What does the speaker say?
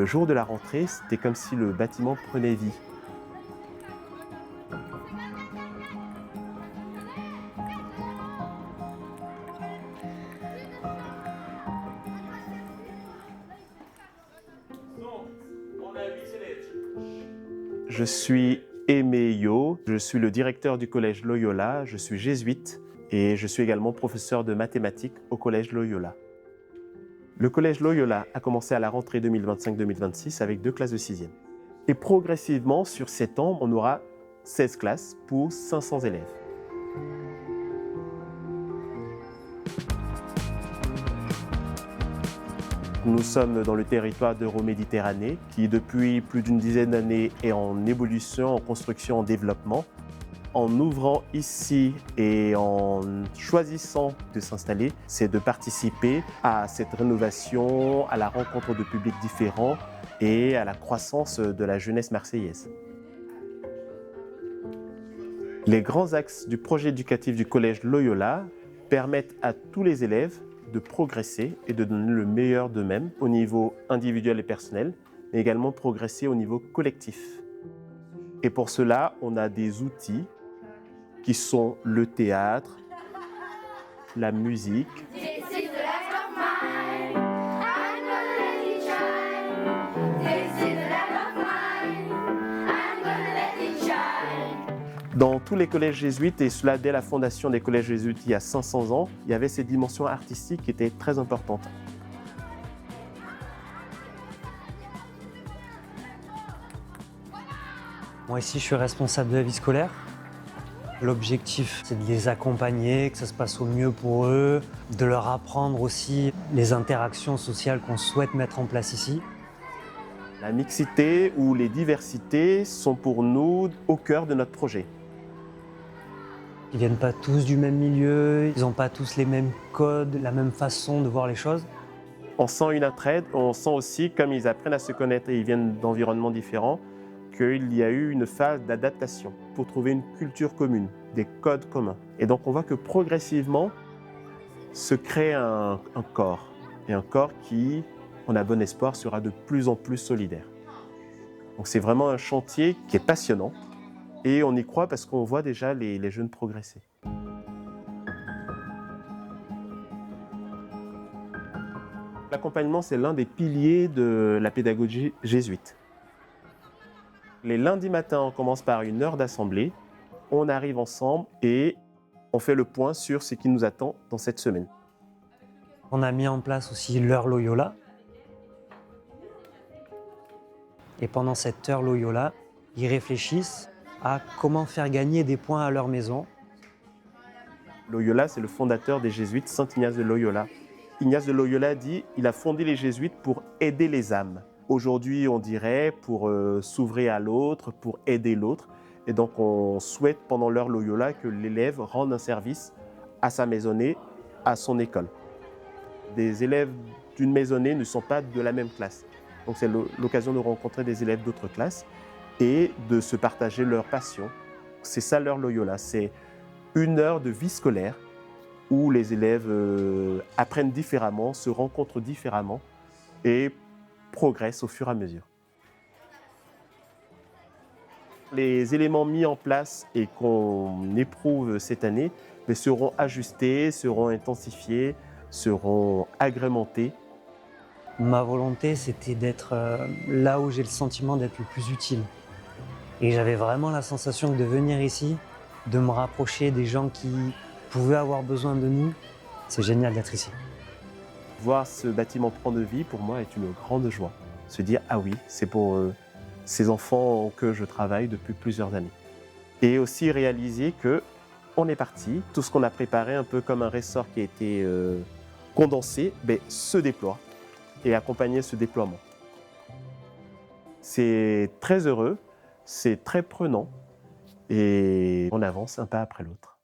Le jour de la rentrée, c'était comme si le bâtiment prenait vie. Je suis Aimé Yo, je suis le directeur du collège Loyola, je suis jésuite et je suis également professeur de mathématiques au collège Loyola. Le collège Loyola a commencé à la rentrée 2025-2026 avec 2 classes de 6e. Et progressivement, sur 7 ans, on aura 16 classes pour 500 élèves. Nous sommes dans le territoire d'Euroméditerranée qui, depuis plus d'une dizaine d'années, est en évolution, en construction, en développement. En ouvrant ici et en choisissant de s'installer, c'est de participer à cette rénovation, à la rencontre de publics différents et à la croissance de la jeunesse marseillaise. Les grands axes du projet éducatif du collège Loyola permettent à tous les élèves de progresser et de donner le meilleur d'eux-mêmes au niveau individuel et personnel, mais également progresser au niveau collectif. Et pour cela, on a des outils qui sont le théâtre, la musique, dans tous les collèges jésuites, et cela dès la fondation des collèges jésuites il y a 500 ans, il y avait cette dimension artistique qui était très importante. Moi ici je suis responsable de la vie scolaire. L'objectif c'est de les accompagner, que ça se passe au mieux pour eux, de leur apprendre aussi les interactions sociales qu'on souhaite mettre en place ici. La mixité ou les diversités sont pour nous au cœur de notre projet. Ils viennent pas tous du même milieu, ils n'ont pas tous les mêmes codes, la même façon de voir les choses. On sent une entraide, on sent aussi, comme ils apprennent à se connaître et ils viennent d'environnements différents, qu'il y a eu une phase d'adaptation pour trouver une culture commune, des codes communs. Et donc on voit que progressivement se crée un corps, et un corps qui, on a bon espoir, sera de plus en plus solidaire. Donc c'est vraiment un chantier qui est passionnant, et on y croit parce qu'on voit déjà les jeunes progresser. L'accompagnement, c'est l'un des piliers de la pédagogie jésuite. Les lundis matins, on commence par une heure d'assemblée. On arrive ensemble et on fait le point sur ce qui nous attend dans cette semaine. On a mis en place aussi l'heure Loyola. Et pendant cette heure Loyola, ils réfléchissent à comment faire gagner des points à leur maison. Loyola, c'est le fondateur des jésuites, Saint Ignace de Loyola. Ignace de Loyola dit qu'il a fondé les jésuites pour aider les âmes. Aujourd'hui, on dirait pour s'ouvrir à l'autre, pour aider l'autre. Et donc, on souhaite pendant l'heure Loyola que l'élève rende un service à sa maisonnée, à son école. Des élèves d'une maisonnée ne sont pas de la même classe. Donc, c'est l'occasion de rencontrer des élèves d'autres classes et de se partager leur passion. C'est ça l'heure Loyola, c'est une heure de vie scolaire où les élèves apprennent différemment, se rencontrent différemment et progressent au fur et à mesure. Les éléments mis en place et qu'on éprouve cette année seront ajustés, seront intensifiés, seront agrémentés. Ma volonté, c'était d'être là où j'ai le sentiment d'être le plus utile. Et j'avais vraiment la sensation que de venir ici, de me rapprocher des gens qui pouvaient avoir besoin de nous, c'est génial d'être ici. Voir ce bâtiment prendre vie, pour moi, est une grande joie. Se dire, ah oui, c'est pour ces enfants que je travaille depuis plusieurs années. Et aussi réaliser qu'on est parti, tout ce qu'on a préparé, un peu comme un ressort qui a été condensé, se déploie et accompagner ce déploiement. C'est très heureux, c'est très prenant et on avance un pas après l'autre.